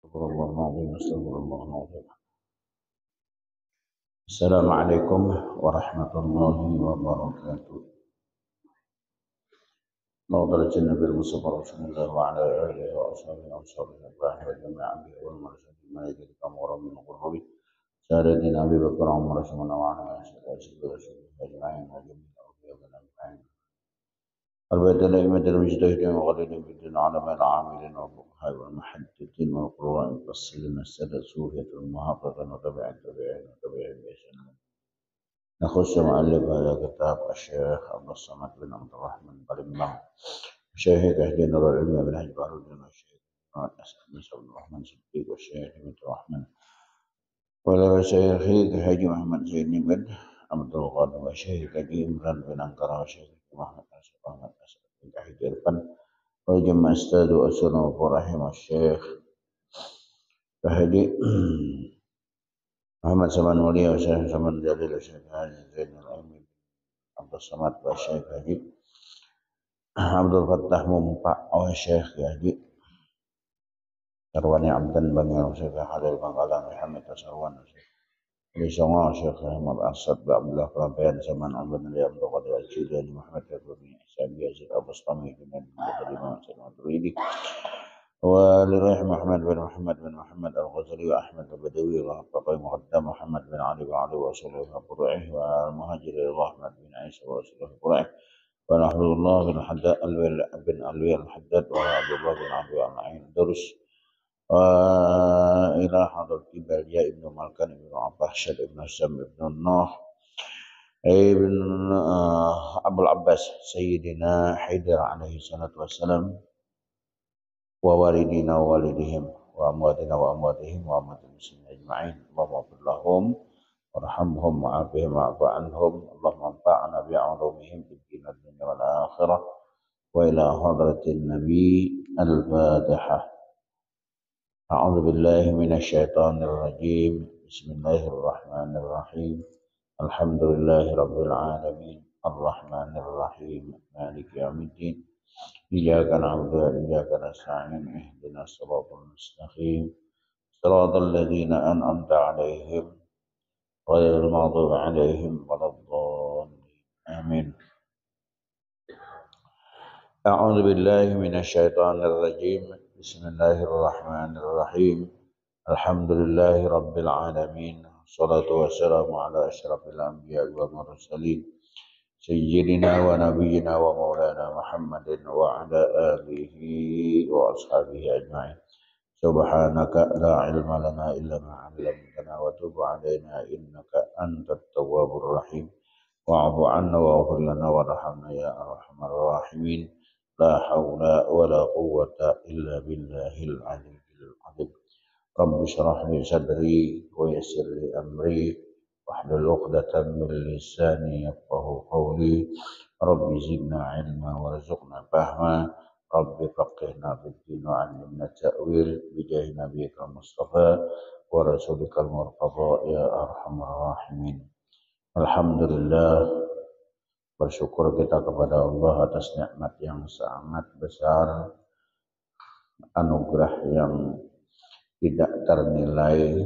Astagfirullahaladzim. Assalamualaikum warahmatullahi wabarakatuh. Mawdalatin Nabi Mustafa Rasulullah wa ala alihi wa ashabihi wa sahbihi Ibrahim wa jami'an bihi wal mursalin malaikati kamura min qurbi Sayyidina Abi Bakar Umar Rasulullah wa ala alihi wa sahbihi ajma'in wa jami'an awliya wa nafa'in البيتنا إمة المجتهدين وغدنا بالدين علماء العاملين والفقهاء والمحدثين والقراء المفسرين السادة الصوفية المحققين وتبع التابعين وتبعهم بإحسان نخص مؤلف هذا الكتاب الشيخ عبد الصمد بن عبد الرحمن بالمام الشيخ تهدي نور العلم بن حجب الدين والشيخ أسد بن عبد الرحمن صديق والشيخ عبد الرحمن والشيخ حاجي محمد زين بن عبد الغني والشيخ حاجي عمران بن أنكرة والشيخ محمد أسد بن Irfan وجمع أستاذ أسرنا ورحمه الشيخ فهدي محمد سمان ولي والشيخ سمان جليل والشيخ حاجي زين العلمي عبد الصمد والشيخ حاجي عبد الفتاح ممpak والشيخ حاجي Sarwani Abdan Bangil Syekh Khalil Bangkalan Muhammad Tasarwan Di Songo Syekh Ahmad Asad Abdullah Pelabayan Saman Abdan Ali Abdul Qadir Al-Jilani Muhammad Al-Bumi Sabi Yazid Abu Stami Dengan Muhammad Al-Masih Al-Maturidi Wa Lirayh Muhammad bin Muhammad Al-Ghazali Wa Ahmad Al-Badawi Wa Haqqaqai Muhaddam Muhammad bin Ali Wa Ali Wa Salih Al-Qura'ih Wa Al-Muhajir Al-Ahmad bin Aisyah Wa Salih Al-Qura'ih Wa Nahulullah bin Haddad bin Alwi Al-Haddad Wa Abdullah bin Alwi Al-Ain Darus إلى حضرة بليا ابن مالكان ابن عباس ابن السم ابن النوح ابن أبو العباس سيدنا حيدر عليه الصلاة والسلام ووالدينا ووالدهم وأمواتنا وأمواتهم وأموات المسلمين أجمعين اللهم اغفر لهم وارحمهم وعافهم واعف عنهم اللهم انفعنا بعلومهم في الدنيا والآخرة وإلى حضرة النبي الفاتحة أعوذ بالله من الشيطان الرجيم بسم الله الرحمن الرحيم الحمد لله رب العالمين الرحمن الرحيم مالك يوم الدين إياك نعبد وإياك نستعين اهدنا الصراط المستقيم صراط الذين أنعمت عليهم غير المغضوب عليهم ولا الضالين آمين أعوذ بالله من الشيطان الرجيم بسم الله الرحمن الرحيم الحمد لله رب العالمين الصلاة والسلام على أشرف الأنبياء والمرسلين سيدنا ونبينا ومولانا محمد وعلى آله وأصحابه أجمعين سبحانك لا علم لنا إلا ما علمتنا وتب علينا إنك أنت التواب الرحيم واعف عنا واغفر لنا وارحمنا يا أرحم الراحمين لا حول ولا قوة إلا بالله العلي العظيم رب اشرح لي صدري ويسر لي أمري واحلل عقدة من لساني يفقه قولي رب زدنا علما وارزقنا فهما رب فقهنا في الدين وعلمنا التأويل بجاه نبيك المصطفى ورسولك المرتضى يا أرحم الراحمين الحمد لله. Bersyukur kita kepada Allah atas nikmat yang sangat besar, anugerah yang tidak ternilai,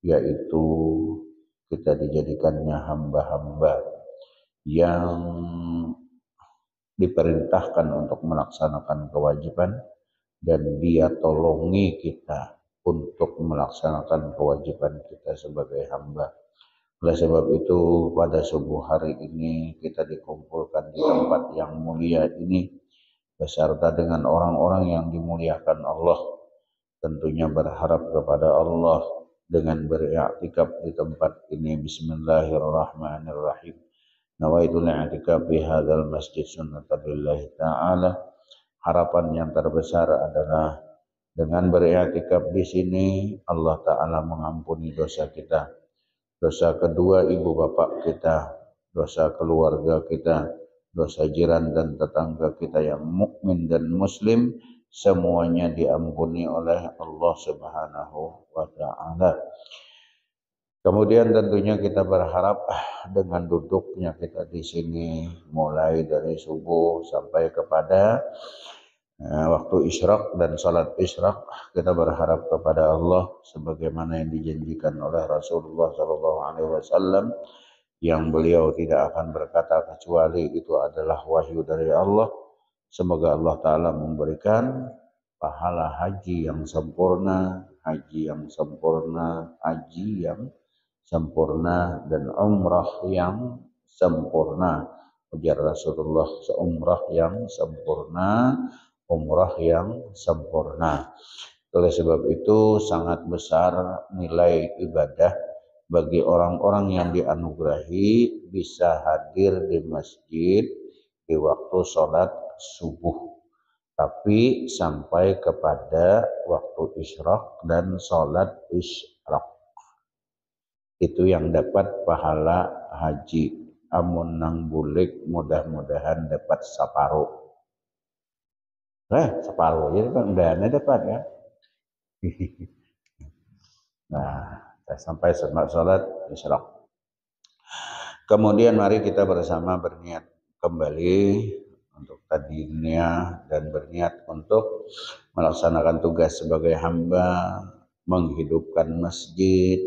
yaitu kita dijadikannya hamba-hamba yang diperintahkan untuk melaksanakan kewajiban dan Dia tolongi kita untuk melaksanakan kewajiban kita sebagai hamba. Oleh sebab itu pada subuh hari ini kita dikumpulkan di tempat yang mulia ini beserta dengan orang-orang yang dimuliakan Allah, tentunya berharap kepada Allah dengan beriktikaf di tempat ini. Bismillahirrahmanirrahim. Nawaitul i'tikaf fi hadzal masjid sunnatan lillahi ta'ala. Harapan yang terbesar adalah dengan beriktikaf di sini Allah Ta'ala mengampuni dosa kita. Dosa kedua ibu bapak kita, dosa keluarga kita, dosa jiran dan tetangga kita yang mukmin dan muslim, semuanya diampuni oleh Allah Subhanahu wa Ta'ala. Kemudian tentunya kita berharap dengan duduknya kita di sini mulai dari subuh sampai kepada waktu isyraq dan salat isyraq kita berharap kepada Allah sebagaimana yang dijanjikan oleh Rasulullah sallallahu alaihi wasallam yang beliau tidak akan berkata kecuali itu adalah wahyu dari Allah. Semoga Allah taala memberikan pahala haji yang sempurna, haji yang sempurna, haji yang sempurna dan umrah yang sempurna. Ujar Rasulullah, seumrah yang sempurna, umrah yang sempurna. Oleh sebab itu sangat besar nilai ibadah bagi orang-orang yang dianugerahi bisa hadir di masjid di waktu sholat subuh. Tapi sampai kepada waktu isyraq dan sholat isyraq. Itu yang dapat pahala haji. Amun nang bulik mudah-mudahan dapat separuh. Separuh jadi kan udah dapat ya. Nah, sampai sholat isyraq. Kemudian mari kita bersama berniat kembali untuk tadinya dan berniat untuk melaksanakan tugas sebagai hamba, menghidupkan masjid,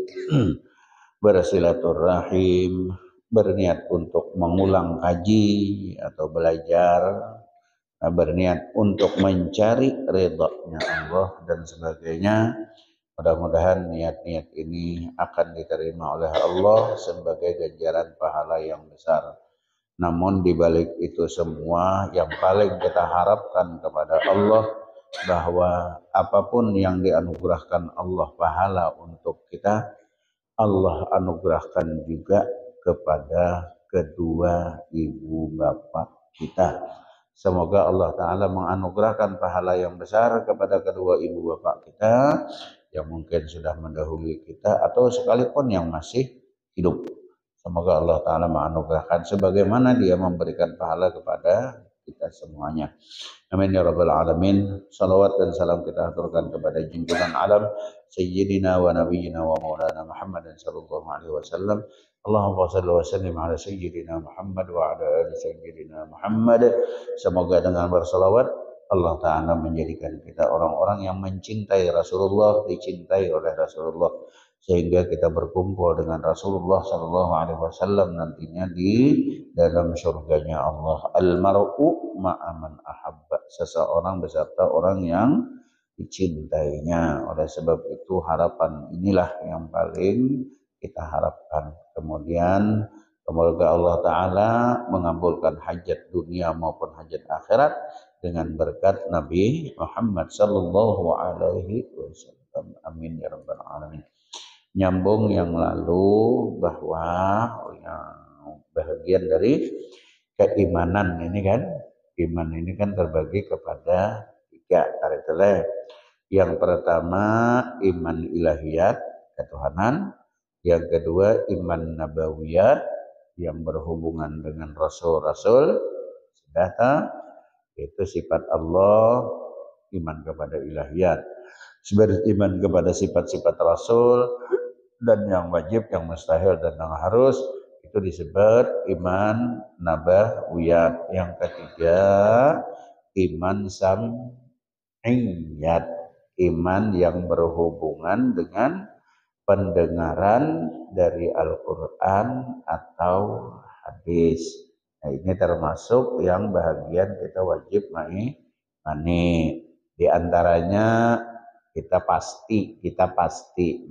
bersilaturahim, berniat untuk mengulang kaji atau belajar, berniat untuk mencari ridha-Nya Allah dan sebagainya. Mudah-mudahan niat-niat ini akan diterima oleh Allah sebagai ganjaran pahala yang besar. Namun di balik itu semua yang paling kita harapkan kepada Allah bahwa apapun yang dianugerahkan Allah pahala untuk kita, Allah anugerahkan juga kepada kedua ibu bapak kita. Semoga Allah Ta'ala menganugerahkan pahala yang besar kepada kedua ibu bapak kita yang mungkin sudah mendahului kita atau sekalipun yang masih hidup. Semoga Allah Ta'ala menganugerahkan sebagaimana dia memberikan pahala kepada kita semuanya. Amin ya rabbal alamin. Salawat dan salam kita aturkan kepada junjungan alam Sayyidina wa Nabiyyina wa Maulana Muhammad sallallahu alaihi wasallam. Allahumma salli wa sallim ala Sayyidina Muhammad wa ala ali Sayyidina Muhammad. Semoga dengan bersalawat Allah Ta'ala menjadikan kita orang-orang yang mencintai Rasulullah, dicintai oleh Rasulullah, sehingga kita berkumpul dengan Rasulullah Sallallahu Alaihi Wasallam nantinya di dalam surganya Allah. Al-mar'u ma'aman ahabba, seseorang beserta orang yang dicintainya. Oleh sebab itu harapan inilah yang paling kita harapkan. Kemudian semoga Allah Ta'ala mengabulkan hajat dunia maupun hajat akhirat dengan berkat Nabi Muhammad Sallallahu Alaihi Wasallam. Amin ya rabbal alamin. Nyambung yang lalu bahwa yang bahagian dari keimanan ini kan, iman ini kan terbagi kepada tiga. Yang pertama iman ilahiyat, ketuhanan. Yang kedua iman nabawiyat yang berhubungan dengan rasul-rasul. Sudah, itu sifat Allah, iman kepada ilahiyat. Beriman kepada sifat-sifat rasul dan yang wajib, yang mustahil dan yang harus, itu disebut iman nabawiyat. Yang ketiga iman sam'iyat, iman yang berhubungan dengan pendengaran dari Al-Quran atau hadis. Nah, ini termasuk yang bahagian kita wajib mani. Di antaranya kita pasti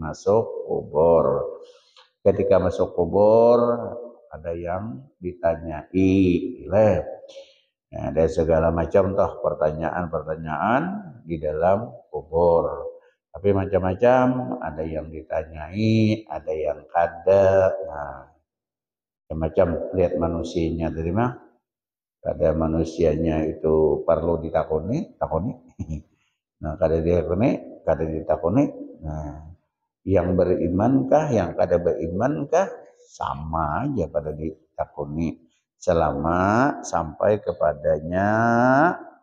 masuk kubur. Ketika masuk kubur ada yang ditanyai, ada segala macam pertanyaan di dalam kubur. Tapi macam-macam, ada yang ditanyai, ada yang kada. Nah, macam lihat manusianya terima. Ada manusianya itu perlu takoni. Nah, kada ditakoni. Nah, yang berimankah, yang kada berimankah, sama aja pada ditakoni selama sampai kepadanya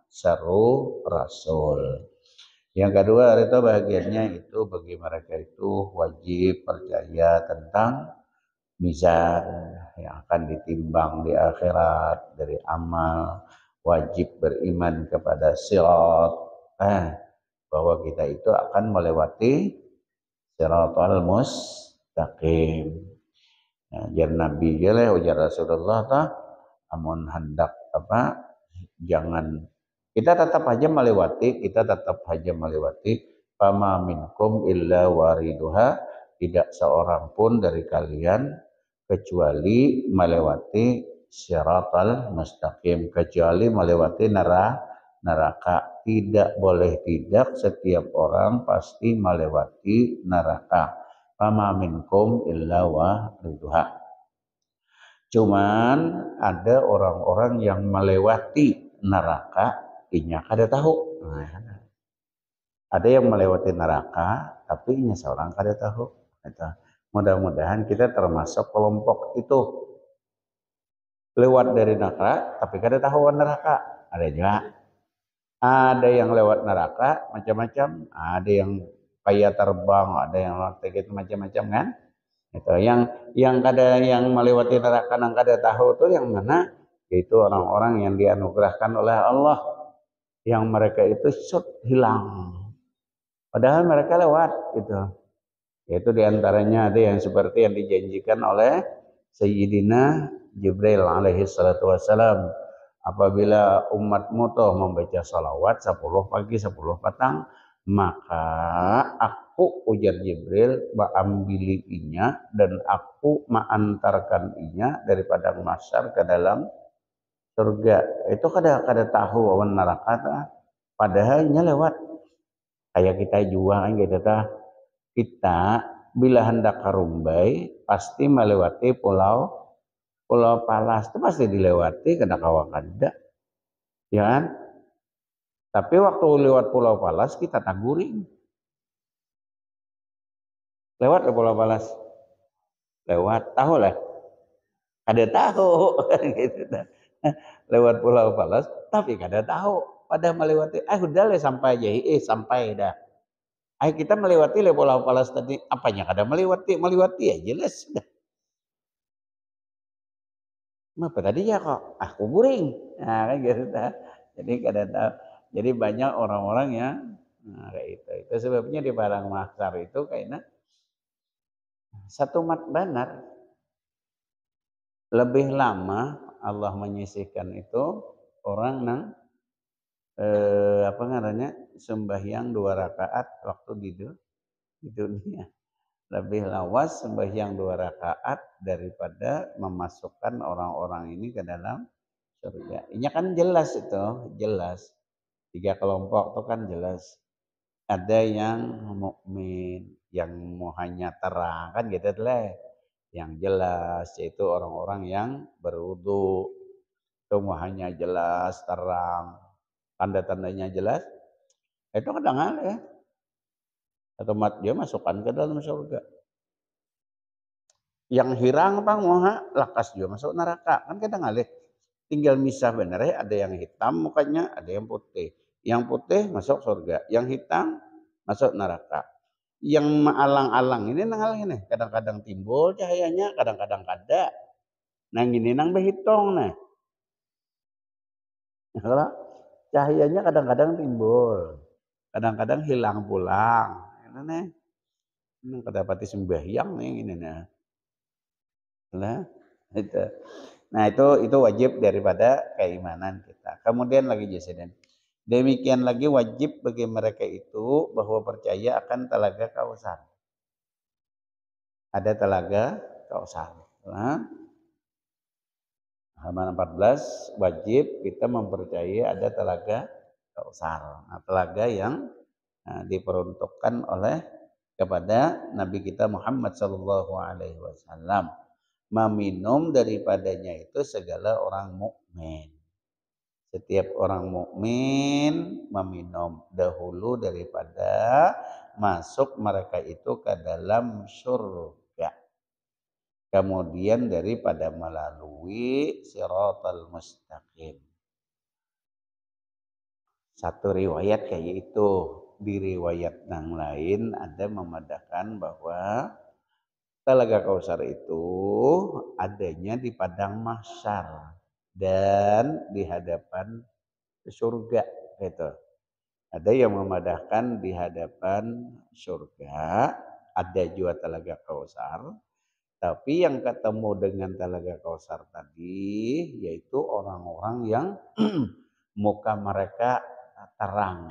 seru Rasul. Yang kedua itu bagiannya itu bagi mereka itu wajib percaya tentang mizan yang akan ditimbang di akhirat dari amal. wajib beriman kepada sirat, bahwa kita itu akan melewati siratal mustaqim. Nah, jar Nabi jeleh ujar Rasulullah tah amun hendak jangan kita tetap aja melewati fama minkum illa wariduha, tidak seorang pun dari kalian kecuali melewati siratal mustaqim, kecuali melewati neraka. Tidak boleh tidak, setiap orang pasti melewati neraka. Fama minkum illa wariduha. Cuman ada orang-orang yang melewati neraka inya kada tahu. Nah, ada yang melewati neraka tapi inya seorang kada tahu. Mudah-mudahan kita termasuk kelompok itu, lewat dari neraka tapi kada tahu neraka. Ada juga. Ada yang lewat neraka macam-macam, ada yang kayak terbang, ada yang gitu macam-macam kan. Itu yang melewati neraka yang kada tahu itu yang mana? Yaitu orang-orang yang dianugerahkan oleh Allah, yang mereka itu hilang. Padahal mereka lewat gitu. Yaitu diantaranya ada yang seperti yang dijanjikan oleh Sayyidina Jibril alaihi salatu wassalam. Apabila umatmu toh membaca salawat 10 pagi 10 petang, maka aku ujar Jibril mengambil inya dan aku mengantarkan inya dari padang mahsyar ke dalam surga. Itu kada tahu awan neraka, padahal inya lewat. Kayak kita jual gitu ta. Kita bila hendak karumbai pasti melewati Pulau Palas, itu pasti dilewati kada kawa kada, ya kan? Tapi waktu lewat Pulau Palas kita taguring. Lewat ke Pulau Palas, lewat tahu lah, kada tahu gitu dah. Lewat Pulau Palas tapi kada tahu pada melewati. Udah lah sampai aja, sampai dah. Kita melewati le Pulau Palas tadi, apanya kada melewati ya jelas sudah. Apa tadi ya kok? Aku guring. Nah, kan gitu dah. Jadi kada tahu. Jadi banyak orang-orang yang kayak itu. Itu sebabnya di padang mahsyar itu kayaknya satu mat banar lebih lama Allah menyisihkan itu orang nang apa ngarannya sembahyang 2 rakaat waktu di dunia. Lebih lawas sembahyang 2 rakaat daripada memasukkan orang-orang ini ke dalam surga. Ini kan jelas itu, jelas. 3 kelompok itu kan jelas. Ada yang mukmin, yang mau hanya terang kan gitu lah. Yang jelas yaitu orang-orang yang berwudu. Itu mau hanya jelas, terang, tanda-tandanya jelas. Itu kadang ya. Otomatis dia masukkan ke dalam surga. Yang hirang pang moha lakas juga masuk neraka, kan kadang ngalih. Tinggal misah bener ya, ada yang hitam mukanya, ada yang putih. Yang putih masuk surga, yang hitam masuk neraka. Yang alang-alang ini nang ini kadang-kadang timbul cahayanya, kadang-kadang kada. Nang ini nang berhitung nah. Kalau cahayanya kadang-kadang timbul, kadang-kadang hilang pulang. Ini nih, nang kedapati sembahyang nih ini nah. Nah, itu. Nah, itu wajib daripada keimanan kita. Kemudian lagi Jasiden. Demikian lagi wajib bagi mereka itu bahwa percaya akan telaga Kausar. Ada telaga Kausar. Nah, halaman 14 wajib kita mempercayai ada telaga Kausar. Nah, telaga yang diperuntukkan oleh kepada Nabi kita Muhammad sallallahu alaihi wasallam. Meminum daripadanya itu segala orang mukmin. Setiap orang mukmin meminum dahulu daripada masuk mereka itu ke dalam surga. Kemudian daripada melalui siratal mustaqim. Satu riwayat kayak itu. Di riwayat yang lain ada memadakan bahwa Telaga Kausar itu adanya di padang mahsyar, dan di hadapan surga gitu. Ada yang memadahkan di hadapan surga, ada juga Telaga Kausar, tapi yang ketemu dengan Telaga Kausar tadi yaitu orang-orang yang muka mereka terang.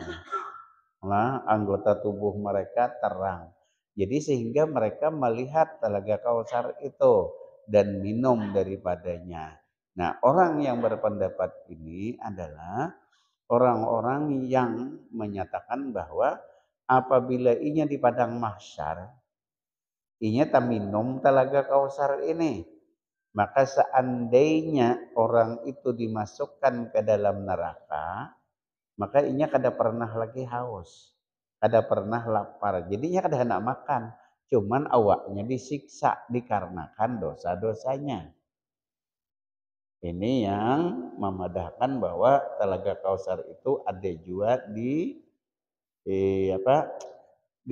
Nah, anggota tubuh mereka terang. Jadi sehingga mereka melihat Telaga Kausar itu dan minum daripadanya. Nah, orang yang berpendapat ini adalah orang-orang yang menyatakan bahwa apabila inya di padang mahsyar, inya tak minum Telaga Kausar ini, maka seandainya orang itu dimasukkan ke dalam neraka, maka inya kada pernah lagi haus, kada pernah lapar. Jadinya kada hendak makan, cuman awaknya disiksa dikarenakan dosa-dosanya. Ini yang memadahkan bahwa Telaga Kausar itu ada juga di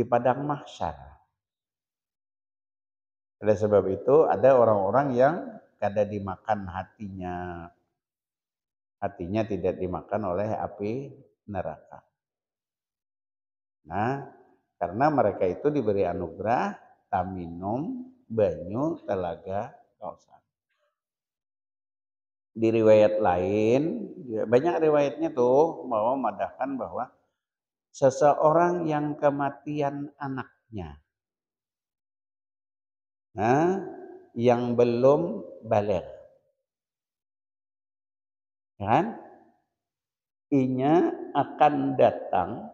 padang mahsyar. Oleh sebab itu ada orang-orang yang kada dimakan hatinya. Hatinya tidak dimakan oleh api neraka. Nah, karena mereka itu diberi anugerah taminum banyu Telaga Kausar. Di riwayat lain, banyak riwayatnya tuh bahwa memadahkan bahwa seseorang yang kematian anaknya, nah, yang belum balik, kan? Inya akan datang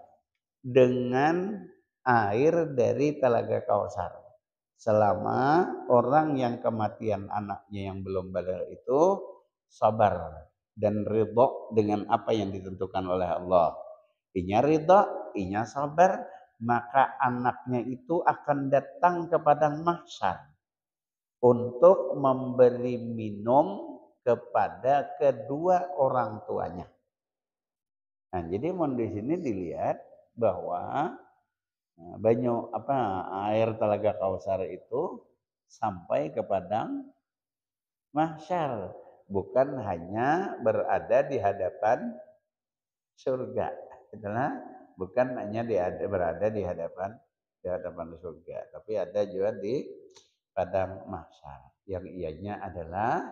dengan air dari Telaga Kausar. Selama orang yang kematian anaknya yang belum balik itu sabar dan ridho dengan apa yang ditentukan oleh Allah. Inya ridho, inya sabar, maka anaknya itu akan datang ke padang mahsyar untuk memberi minum kepada kedua orang tuanya. Nah, jadi di sini dilihat bahwa air Telaga Kausar itu sampai ke padang mahsyar, bukan hanya berada di hadapan surga. Itulah bukan hanya berada di hadapan surga, tapi ada juga di padang mahsyar. Yang ianya adalah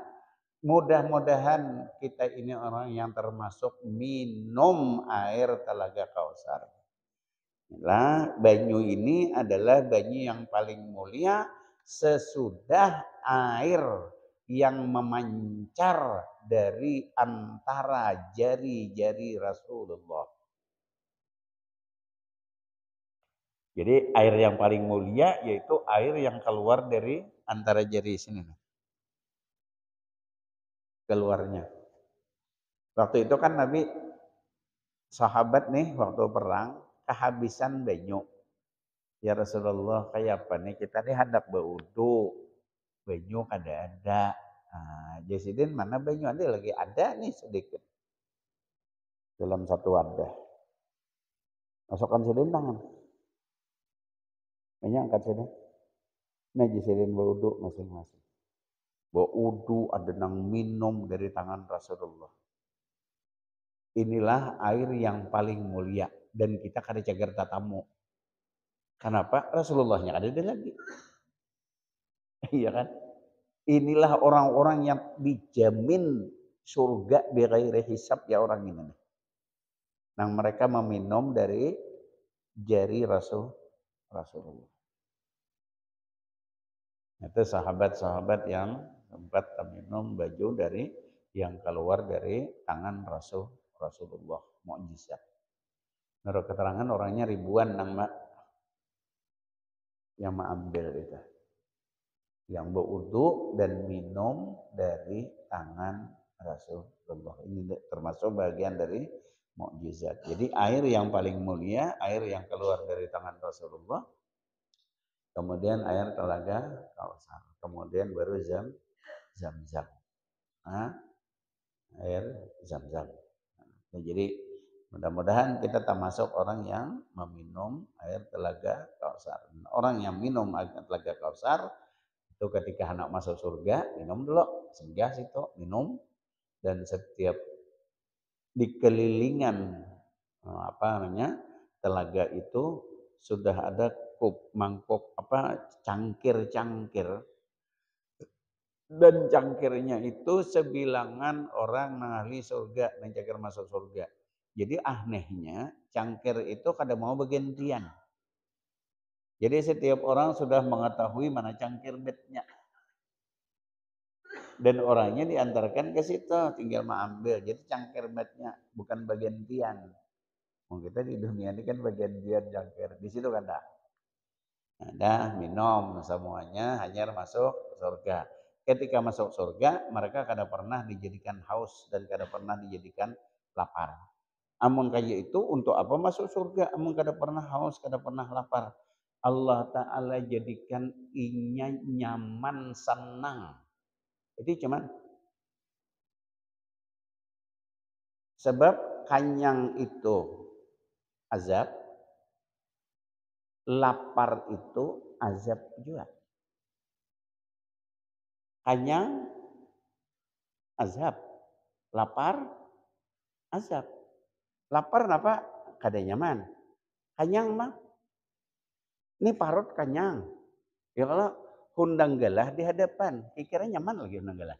mudah-mudahan kita ini orang yang termasuk minum air Telaga Kausar. Nah, banyu ini adalah banyu yang paling mulia sesudah air yang memancar dari antara jari-jari Rasulullah. Jadi air yang paling mulia yaitu air yang keluar dari antara jari sini. Keluarnya. Waktu itu kan Nabi sahabat nih waktu perang kehabisan banyu. Ya Rasulullah, kayak apa nih kita nih hendak berwudu, banyu kada ada. Nah, Jasidin mana banyu ada nih sedikit dalam satu wadah. Masukkan sidin tangan. Banyak angkat sidin. Nah Jasidin berwudu masing-masing. Berwudu ada nang minum dari tangan Rasulullah. Inilah air yang paling mulia dan kita kada cagar tatamu. Kenapa? Rasulullahnya ada lagi. Iya kan? Inilah orang-orang yang dijamin surga bighairi hisab ya orang ini. Nah, mereka meminum dari jari Rasulullah. Itu sahabat-sahabat yang sempat minum baju dari yang keluar dari tangan Rasulullah, mukjizat. Menurut keterangan orangnya ribuan yang mengambil itu. Yang berwudu dan minum dari tangan Rasulullah. Ini termasuk bagian dari mukjizat. Jadi air yang paling mulia, air yang keluar dari tangan Rasulullah. Kemudian air Telaga Kausar. Kemudian baru Zam-Zam. Nah, air Zam-Zam. Nah, jadi mudah-mudahan kita termasuk orang yang meminum air Telaga Kausar. Orang yang minum air Telaga Kausar itu ketika anak masuk surga minum dulu, segas itu minum, dan setiap dikelilingan apa namanya telaga itu sudah ada mangkok cangkir-cangkir, dan cangkirnya itu sebilangan orang ahli surga dan cangkir masuk surga. Jadi anehnya cangkir itu kada mau bergantian. Jadi setiap orang sudah mengetahui mana cangkir bednya. Dan orangnya diantarkan ke situ, tinggal mengambil. Jadi cangkir bednya bukan bagian. Kita di dunia ini kan bagian cangkir. Di situ kan ada minum semuanya hanya masuk surga. Ketika masuk surga, mereka kada pernah dijadikan haus dan kada pernah dijadikan lapar. Amun kaya itu untuk apa masuk surga? Amun kada pernah haus, kada pernah lapar. Allah Ta'ala jadikan inya nyaman, senang. Itu cuman sebab kanyang itu azab, lapar itu azab juga. Kanyang azab, lapar azab. Lapar apa? Kada nyaman. Kanyang mah ini parut kanyang. Ya kalau hundang galah di hadapan, kira nyaman lagi hundang galah.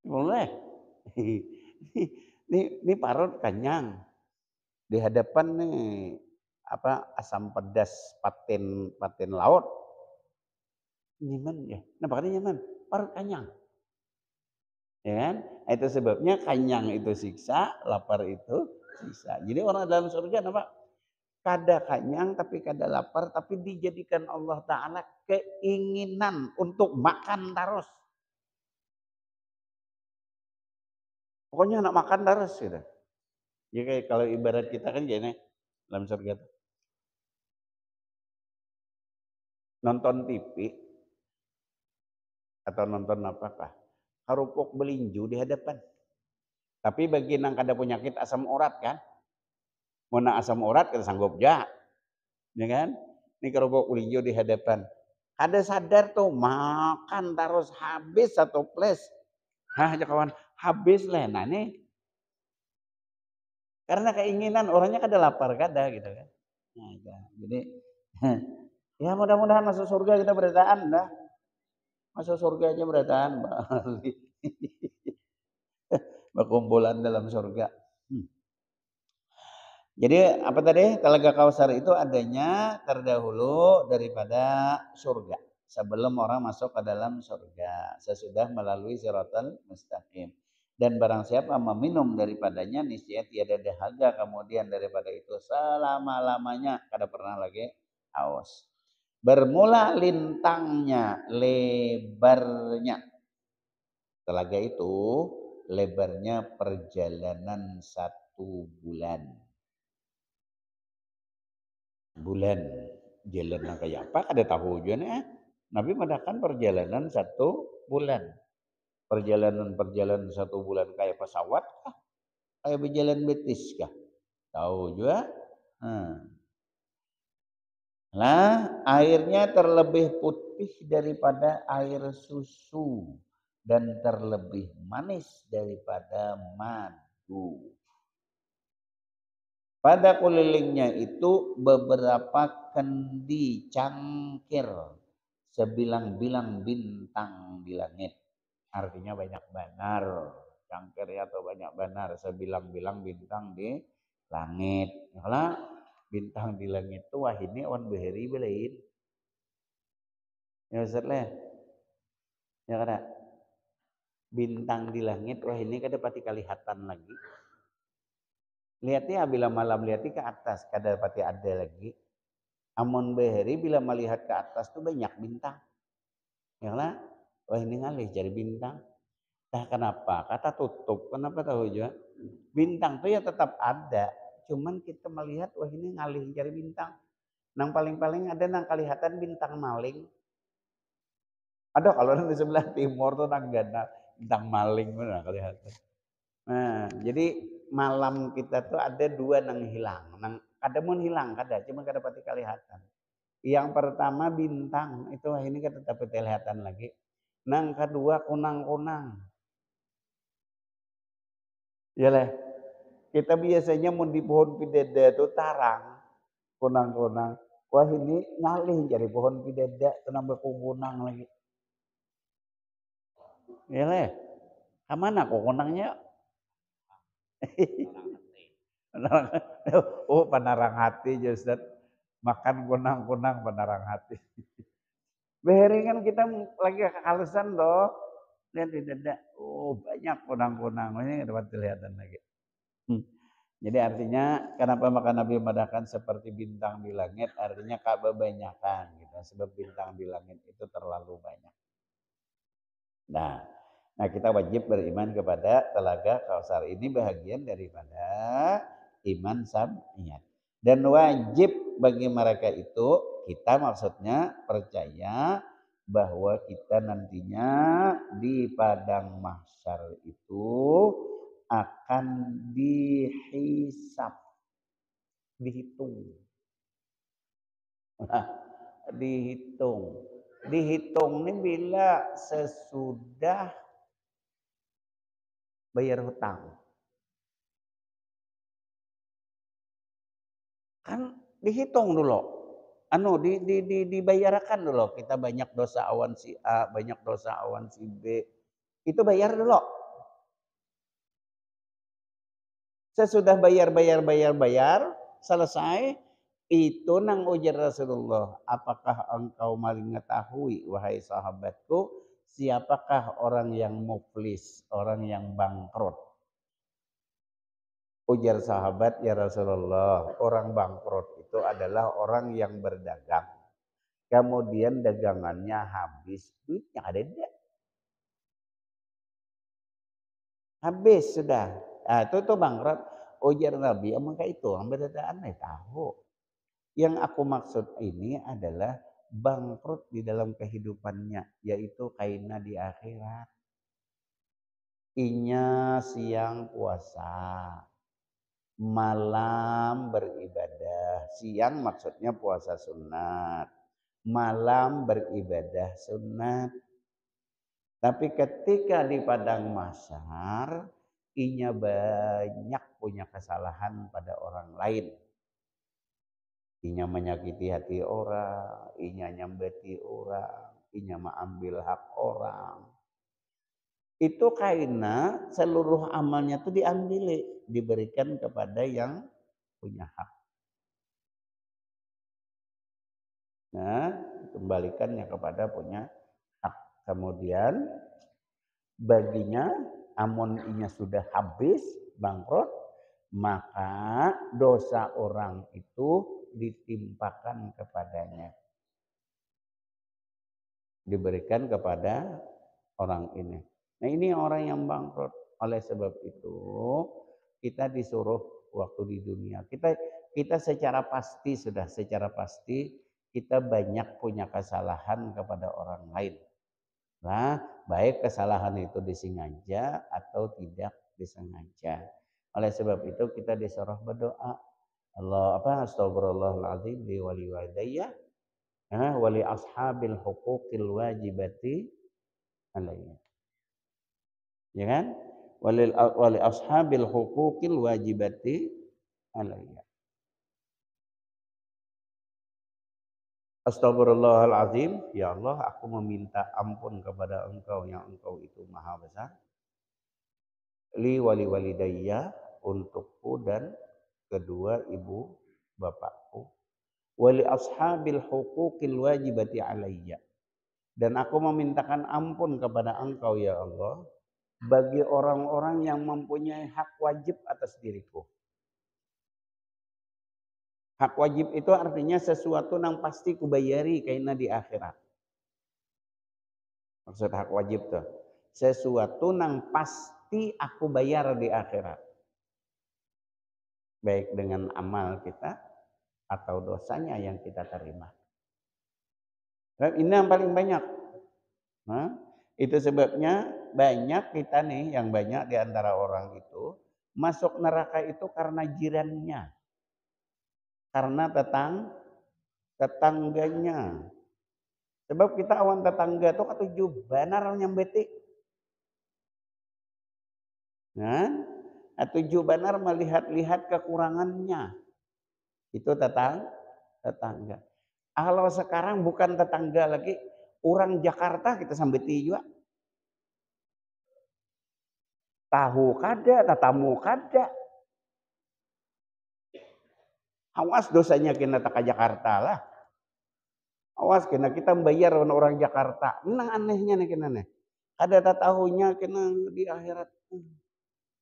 Boleh. Ini parut kanyang. Di hadapan nih asam pedas patin laut. Nyaman ya. Kenapa kada nyaman? Parut kanyang. Ya kan? Itu sebabnya kanyang itu siksa, lapar itu siksa. Jadi orang dalam surga apa? Kada kanyang tapi kada lapar, tapi dijadikan Allah Ta'ala keinginan untuk makan terus. Pokoknya nak makan terus gitu. Ya kayak kalau ibarat kita kan gini dalam surga itu. Nonton TV atau nonton apakah, karupuk belinju di hadapan. Tapi bagi yang kada penyakit asam urat kan, mau asam urat kada sanggup ja, ya kan? Ini kerupuk belinju di hadapan. Kada sadar tuh makan terus habis satu ples. Hah, kawan, habis lah. Nah ini karena keinginan orangnya kada lapar kada gitu kan. Nah, jadi ya mudah-mudahan masuk surga kita berataan dah. Masuk surga aja berataan Bali. Berkumpulan dalam surga. Jadi apa tadi? Telaga Kausar itu adanya terdahulu daripada surga. Sebelum orang masuk ke dalam surga. Sesudah melalui siratal mustaqim. Dan barang siapa meminum daripadanya niscaya tiada dahaga kemudian daripada itu selama-lamanya kada pernah lagi haus. Bermula lintangnya, lebarnya. Telaga itu lebarnya perjalanan 1 bulan. Jalan kayak apa kada tahu juga nih. Nabi mengatakan perjalanan 1 bulan. Perjalanan 1 bulan kayak pesawat kah? Kayak berjalan betis kah? Tahu juga. Nah, airnya terlebih putih daripada air susu dan terlebih manis daripada madu. Pada kelilingnya itu beberapa kendi cangkir sebilang-bilang bintang di langit. Artinya banyak banar. Cangkir atau banyak banar sebilang-bilang bintang di langit. Kalau bintang di langit itu wah ini awan beheri belain. Ya Ustaz lah. Ya kada. Bintang di langit wah ini kada pati kelihatan lagi. Lihatnya bila malam lihatnya ke atas kada pati ada lagi. Amun beheri bila melihat ke atas tuh banyak bintang. Ya lah, wah ini ngalih jadi bintang. Nah kenapa? Kata tutup. Kenapa tahu juga? Bintang tuh ya tetap ada. Cuman kita melihat wah ini ngalih jadi bintang. Nang paling-paling ada nang kelihatan bintang maling. Ada kalau di sebelah timur tuh nang gana bintang maling mana kelihatan. Nah, jadi malam kita tuh ada dua nang hilang. Nang kada mun hilang kada, cuma kada pati kelihatan. Yang pertama bintang itu wah ini kada tetap kelihatan lagi. Nang kedua kunang-kunang. Ya lah. Kita biasanya mau di pohon pideda itu tarang kunang-kunang. Wah ini ngalih jadi pohon pideda kenapa kunang lagi. Ya lah. Kemana kok kunangnya? Oh penarang hati Ustaz. Makan kunang-kunang penarang hati. Beheringan kita lagi kekalesan loh. Lihat di dada. Oh banyak kunang-kunang. Ini dapat kelihatan lagi. Jadi artinya kenapa maka Nabi memadakan seperti bintang di langit. Artinya kebanyakan gitu. Sebab bintang di langit itu terlalu banyak. Nah kita wajib beriman kepada Telaga Kausar. Ini bahagian daripada iman sam'iyah. Dan wajib bagi mereka itu, kita maksudnya percaya bahwa kita nantinya di padang mahsyar itu akan dihisab, dihitung. Nah, dihitung. Dihitung ini bila sesudah bayar hutang. Kan dihitung dulu. Dibayarkan dulu. Kita banyak dosa awan si A, banyak dosa awan si B. Itu bayar dulu. Sesudah bayar, selesai. Itu nang ujar Rasulullah. Apakah engkau mengetahui, wahai sahabatku, siapakah orang yang muflis, orang yang bangkrut? Ujar sahabat, ya Rasulullah, orang bangkrut itu adalah orang yang berdagang. Kemudian dagangannya habis, duitnya ada tidak? Habis sudah. Nah, itu tuh bangkrut. Ujar Nabi, maka itu orang berdadaan tahu. Yang aku maksud ini adalah bangkrut di dalam kehidupannya, yaitu kaina di akhirat. Inya siang puasa, malam beribadah. Siang maksudnya puasa sunat, malam beribadah sunat. Tapi ketika di padang mahsyar, inya banyak punya kesalahan pada orang lain. Inya menyakiti hati orang, inya nyambeti orang, inya mengambil hak orang. Itu karena seluruh amalnya itu diambil, diberikan kepada yang punya hak. Nah, kembalikannya kepada punya hak. Kemudian baginya amun inya sudah habis bangkrut, maka dosa orang itu ditimpakan kepadanya, diberikan kepada orang ini. Nah ini orang yang bangkrut. Oleh sebab itu kita disuruh waktu di dunia kita secara pasti kita banyak punya kesalahan kepada orang lain. Nah, baik kesalahan itu disengaja atau tidak disengaja. Oleh sebab itu kita disuruh berdoa. Astagfirullahaladzim li wali walidayya wali ashabil huquqil wajibati alayya. Ya kan? Wali ashabil huquqil wajibati alayya. Astagfirullahaladzim, ya Allah, aku meminta ampun kepada Engkau yang Engkau itu maha besar. Li wali walidayya, untukku dan kedua ibu bapakku. Wali ashabil huquqil wajibati alayya. Dan aku memintakan ampun kepada Engkau ya Allah bagi orang-orang yang mempunyai hak wajib atas diriku. Hak wajib itu artinya sesuatu yang pasti kubayari karena di akhirat. Maksud hak wajib tuh sesuatu yang pasti aku bayar di akhirat. Baik dengan amal kita atau dosanya yang kita terima. Dan ini yang paling banyak. Nah, itu sebabnya banyak kita nih yang banyak di antara orang itu masuk neraka itu karena jirannya. Karena tetangganya. Sebab kita awan tetangga tuh katuju banar nyambeti. Kan? Atuju banar melihat-lihat kekurangannya. Itu tetangga. Kalau sekarang bukan tetangga lagi, orang Jakarta kita sambeti juga. Tahu kada, tatamu kada. Awas dosanya kena ke Jakarta lah. Awas kena kita membayar orang Jakarta. Nah anehnya nih kena nih. Ada tahunya kena di akhirat.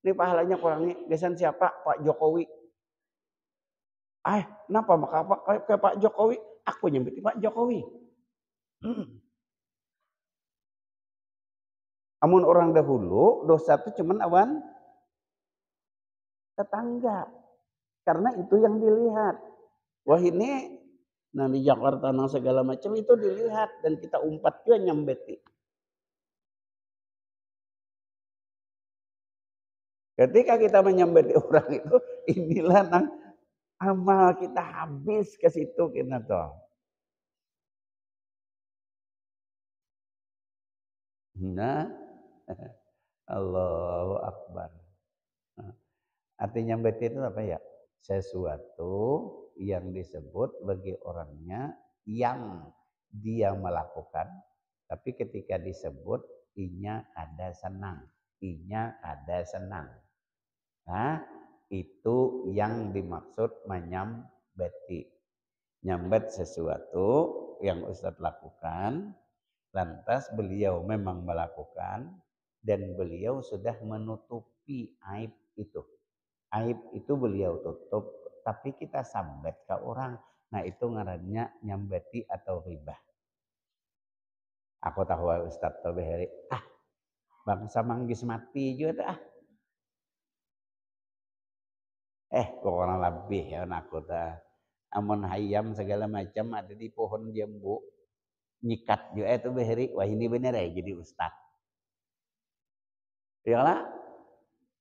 Ini pahalanya kurangnya. Desan siapa? Pak Jokowi. Kenapa maka ke Pak Jokowi? Aku nyembeti Pak Jokowi. Amun orang dahulu dosa itu cuman awan tetangga. Karena itu yang dilihat. Wah ini nah di Jakarta nang segala macam itu dilihat dan kita umpat juga nyambeti. Ketika kita menyambeti orang itu, inilah nang amal kita habis ke situ kita toh. Nah, Allahu Akbar. Artinya nyambeti itu apa ya? Sesuatu yang disebut bagi orangnya yang dia melakukan, tapi ketika disebut inya ada senang, inya ada senang. Nah, itu yang dimaksud menyambeti. Nyambet sesuatu yang Ustadz lakukan, lantas beliau memang melakukan dan beliau sudah menutupi aib itu. Aib itu beliau tutup, tapi kita sambet ke orang. Nah itu ngarannya nyambeti atau ribah. Aku tahu Ustadz Tobeheri, bangsa manggis mati juga dah. Kok orang lebih ya aku dah. Amun hayam segala macam ada di pohon jambu. Nyikat juga itu beheri, wah ini bener ya jadi Ustadz. Yalah,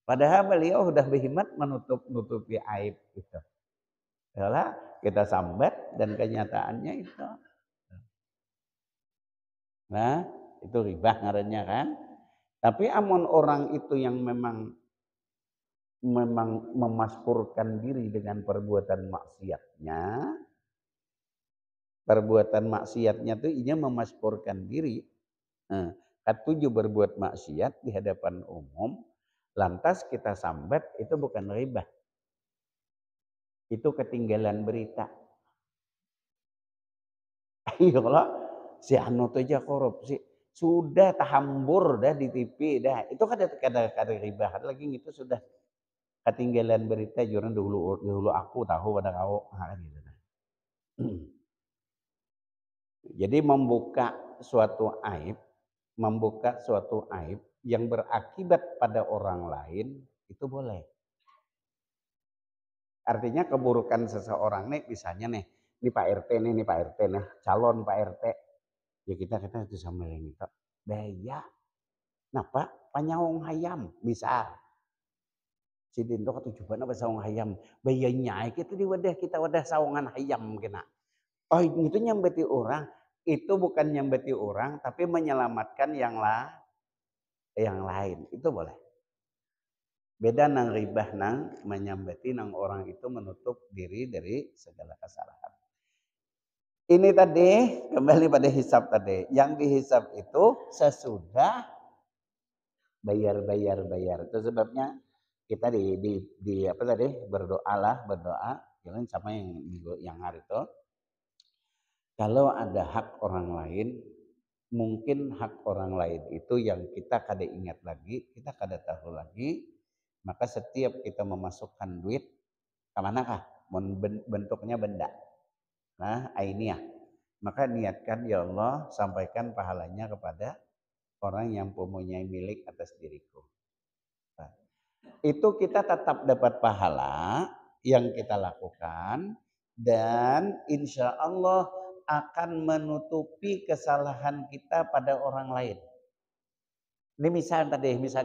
padahal beliau sudah berhimmat menutupi aib itu. Yalah, kita sambat dan kenyataannya itu. Nah, itu ribah ngarannya kan. Tapi amun orang itu yang memang memaskurkan diri dengan perbuatan maksiatnya tuh inya memaskurkan diri. Katuju berbuat maksiat di hadapan umum, lantas kita sambat itu bukan ribah. Itu ketinggalan berita. Ayolah, si anu tuh aja korupsi. Sudah tahambur dah di TV dah. Itu kada ribah lagi itu sudah ketinggalan berita jurang dulu aku tahu pada kau gitu. Jadi membuka suatu aib yang berakibat pada orang lain itu boleh. Artinya keburukan seseorang nih misalnya nih Pak RT nih Pak RT nih calon Pak RT ya kita itu sama yang itu baya. Napa panyaung hayam bisa si Dindo ketujuan apa saung hayam bayanya itu di wadah saungan hayam kena. Oh itu nyambeti orang, itu bukan nyambeti orang tapi menyelamatkan yang lain itu boleh. Beda nang ribah nang menyambeti nang orang itu menutup diri dari segala kesalahan. Ini tadi kembali pada hisab tadi. Yang dihisab itu sesudah bayar. Itu sebabnya kita di apa tadi berdoa jangan sama yang hari itu. Kalau ada hak orang lain, mungkin hak orang lain itu yang kita kada ingat lagi, kita kada tahu lagi, maka setiap kita memasukkan duit ke manakah? Bentuknya benda. Nah, ainiyah. Maka niatkan ya Allah sampaikan pahalanya kepada orang yang mempunyai milik atas diriku. Nah, itu kita tetap dapat pahala yang kita lakukan dan insya Allah akan menutupi kesalahan kita pada orang lain. Ini misal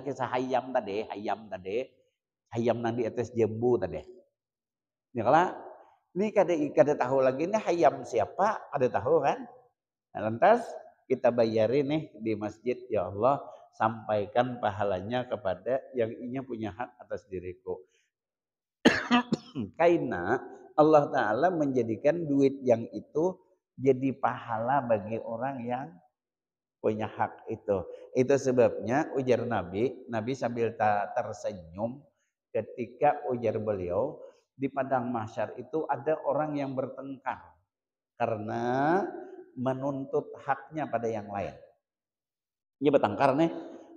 kisah hayam tadi, hayam nang di atas jambu tadi. Ini kalau ini kada tahu lagi ini hayam siapa, ada tahu kan? Nah, lantas kita bayarin nih di masjid, ya Allah, sampaikan pahalanya kepada yang inya punya hak atas diriku. Karena Allah Ta'ala menjadikan duit yang itu jadi pahala bagi orang yang punya hak itu. Itu sebabnya ujar Nabi, Nabi sambil tersenyum ketika ujar beliau, di padang mahsyar itu ada orang yang bertengkar karena menuntut haknya pada yang lain. Ini bertengkar nih,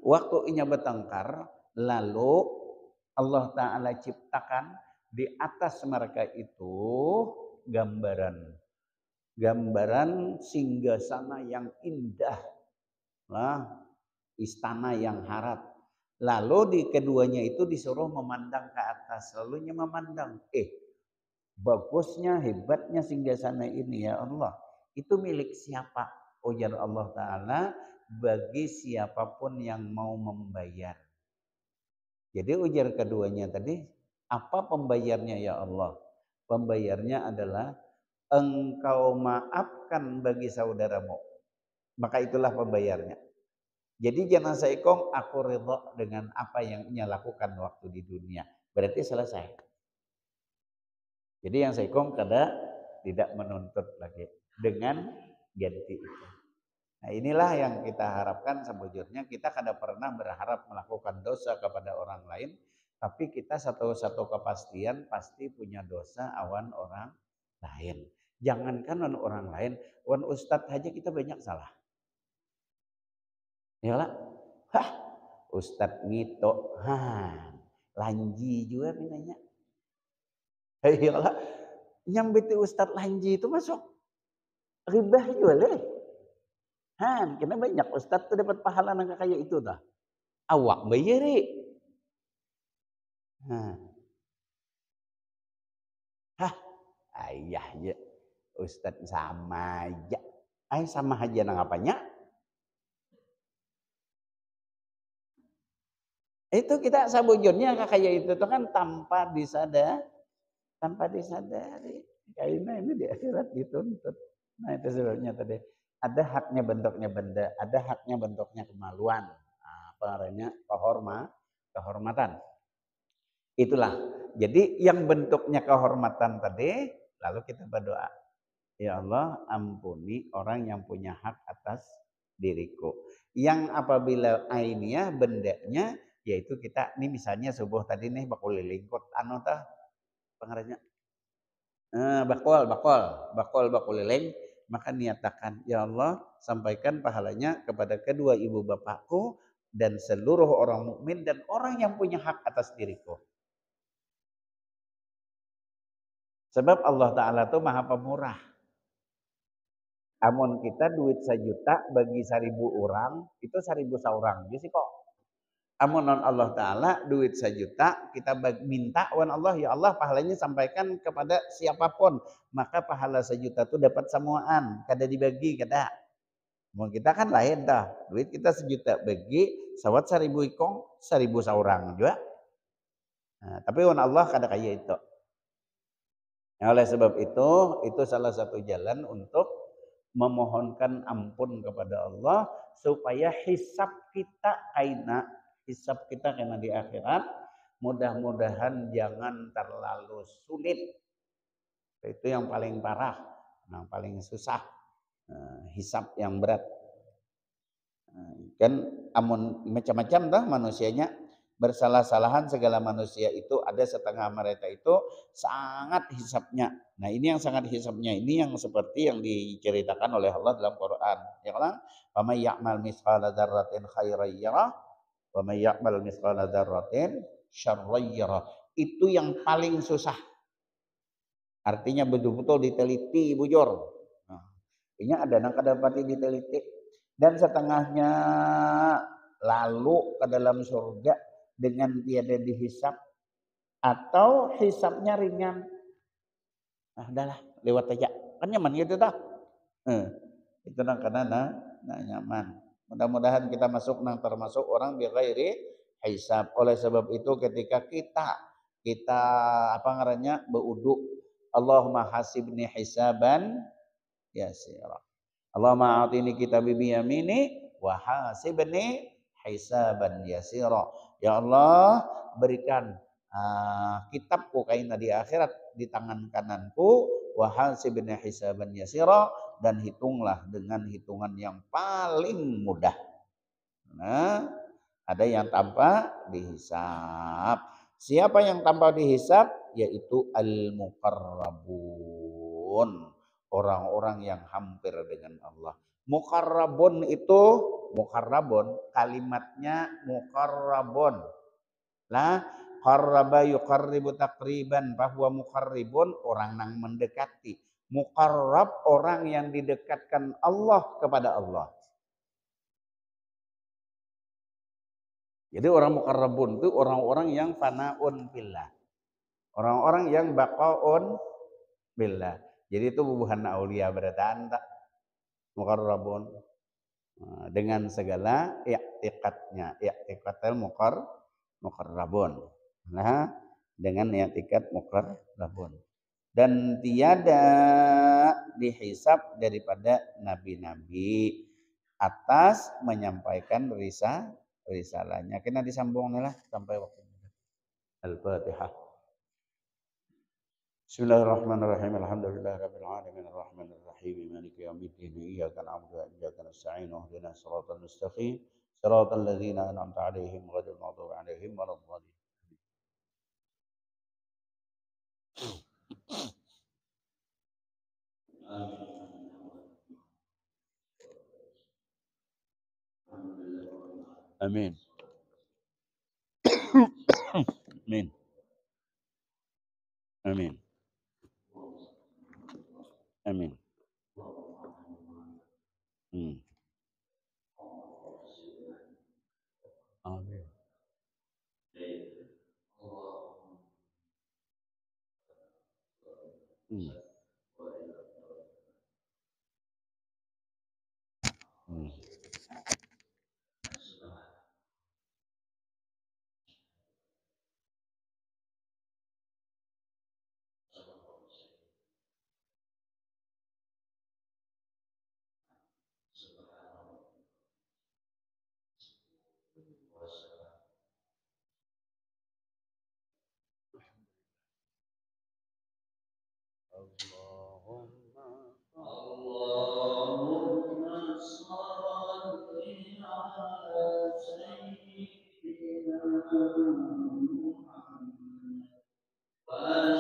waktu ini bertengkar, lalu Allah Ta'ala ciptakan di atas mereka itu gambaran singgasana yang indah lah, istana yang harap. Lalu di keduanya itu disuruh memandang ke atas, lalunya memandang, bagusnya, hebatnya singgasana ini ya Allah, itu milik siapa? Ujar Allah Ta'ala, bagi siapapun yang mau membayar. Jadi ujar keduanya tadi, apa pembayarnya ya Allah? Pembayarnya adalah engkau maafkan bagi saudaramu. Maka itulah pembayarnya. Jadi jangan saikong aku ridho dengan apa yang ia lakukan waktu di dunia. Berarti selesai. Jadi yang saikong kada tidak menuntut lagi dengan ganti itu. Nah inilah yang kita harapkan sebujurnya. Kita kada pernah berharap melakukan dosa kepada orang lain. Tapi kita satu-satu kepastian pasti punya dosa awan orang lain. Jangankan orang lain, wan ustadz aja kita banyak salah. Yalah, ustadz ngito, lanji juga minanya. Yalah, nyambiti ustadz lanji itu masuk ribah juga leh. Karena banyak ustadz tuh dapat pahala nang kayak itu dah. Awak bayari. Ayah ya, ustadz sama aja. Sama aja nang apanya? Itu kita sabujurnya kayak itu tuh kan tanpa disadari. Karena ini di akhirat dituntut. Nah itu sebabnya tadi ada haknya bentuknya benda, ada haknya bentuknya kemaluan. Apa namanya? Kehormatan. Itulah. Jadi yang bentuknya kehormatan tadi, lalu kita berdoa, ya Allah ampuni orang yang punya hak atas diriku. Yang apabila ainnya bendanya, yaitu kita ini misalnya subuh tadi nih bakul lilingkut anu tah pengaranya bakul lilin, maka niatakan ya Allah sampaikan pahalanya kepada kedua ibu bapakku dan seluruh orang mukmin dan orang yang punya hak atas diriku. Sebab Allah Ta'ala itu maha pemurah. Amun kita duit 1.000.000 bagi 1.000 orang, itu 1.000 seorang. Jadi kok. Amun Allah Ta'ala duit 1.000.000 kita minta wan Allah, ya Allah pahalanya sampaikan kepada siapapun. Maka pahala 1.000.000 itu dapat samuaan. Kada dibagi, kada. Amun kita kan lain dah. Duit kita 1.000.000 bagi, sawat 1.000 ikong, 1.000 seorang juga. Nah, tapi wan Allah kada kaya itu. Nah, oleh sebab itu salah satu jalan untuk memohonkan ampun kepada Allah supaya hisab kita kena di akhirat mudah-mudahan jangan terlalu sulit. Itu yang paling parah, yang paling susah, hisab yang berat. Kan amun macam-macam dah manusianya, bersalah-salahan segala manusia itu ada setengah mereka itu sangat hisabnya. Nah ini yang sangat hisabnya ini yang seperti yang diceritakan oleh Allah dalam Quran. Ya kan? Wa may ya'mal mithqala dzarratin khairan yarah wa may ya'mal mithqala dzarratin syarran yarah. Itu yang paling susah. Artinya betul-betul diteliti bujur. Nah, ini ada nang kadapati diteliti dan setengahnya lalu ke dalam surga dengan tiada dihisap atau hisapnya ringan. Nah, udahlah lewat aja. Kan nyaman gitu dah. Itu nang karena nyaman. Mudah-mudahan kita masuk nang termasuk orang bi ghairi hisab. Oleh sebab itu ketika kita apa ngarannya berwudu, Allahumma hasibni hisaban yasira. Allahumma a'tini kitabi biyamini wa hasibni hisaban yasira. Ya Allah, berikan kitabku kaina di akhirat di tangan kananku, wa hasibni hisaban yasira, dan hitunglah dengan hitungan yang paling mudah. Nah, ada yang tanpa dihisab. Siapa yang tanpa dihisab? Yaitu al-muqarrabun. Orang-orang yang hampir dengan Allah. Muqarrabun itu, muqarrabun kalimatnya muqarrabun. Lah, qarraba yuqarribu taqriban, bahwa muqarribun orang yang mendekati. Muqarrab orang yang didekatkan Allah kepada Allah. Jadi orang muqarrabun itu orang-orang yang fanaun billah. Orang-orang yang baqaun billah. Jadi itu bukan aulia berarti tak muqarrabun. Dengan segala i'tiqadnya. I'tiqadul muqarrabun. Nah, dengan i'tiqad muqarrabun. Dan tiada dihisab daripada nabi-nabi atas menyampaikan risalahnya. Kena disambung lah sampai waktu ini. Al-Fatihah. Bismillahirrahmanirrahim. Alhamdulillahirabbil alamin arrahmanir rahim maliki yaumiddin iyyaka na'budu wa iyyaka nasta'in ihdinas siratal mustaqim siratal ladzina an'amta 'alaihim ghairil maghdubi 'alaihim waladdallin. Amin. Amin. Amin. Amin. Hmm. Amin. Hmm. Hmm. Allahumma salli ala sayyidina Muhammad wa